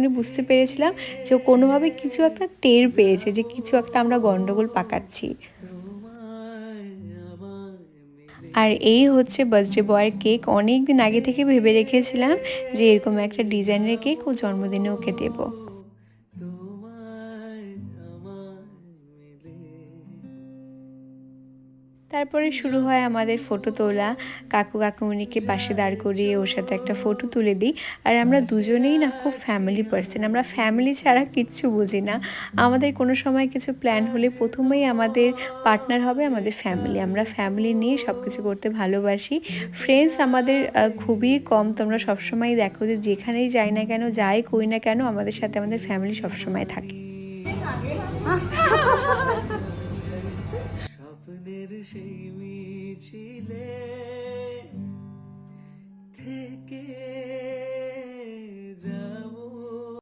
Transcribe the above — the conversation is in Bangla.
আমি বুঝতে পেরেছিলাম যে ও কোনোভাবে কিছু একটা টের পেয়েছে যে কিছু একটা আমরা গন্ডগোল পাকাচ্ছি। আর এই হচ্ছে বার্থডে বয়ের কেক। অনেক দিন আগে থেকে ভেবে রেখেছিলাম যে এরকম একটা ডিজাইনের কেক ও জন্মদিনে ওকে দেবো। তারপরে শুরু হয় আমাদের ফটো তোলা। কাকু কাকুমণিকে পাশে দাঁড় করিয়ে ওর সাথে একটা ফটো তুলে দিই। আর আমরা দুজনেই না খুব ফ্যামিলি পার্সন, আমরা ফ্যামিলি ছাড়া কিচ্ছু বুঝি না। আমাদের কোনো সময় কিছু প্ল্যান হলে প্রথমেই আমাদের পার্টনার হবে আমাদের ফ্যামিলি। আমরা ফ্যামিলি নিয়ে সব কিছু করতে ভালোবাসি। ফ্রেন্ডস আমাদের খুবই কম। তোমরা সবসময় দেখো যে যেখানেই যাই না কেন, যাই করি না কেন, আমাদের সাথে আমাদের ফ্যামিলি সবসময় থাকে। স্বপ্নের সেই মিছিলে থেকে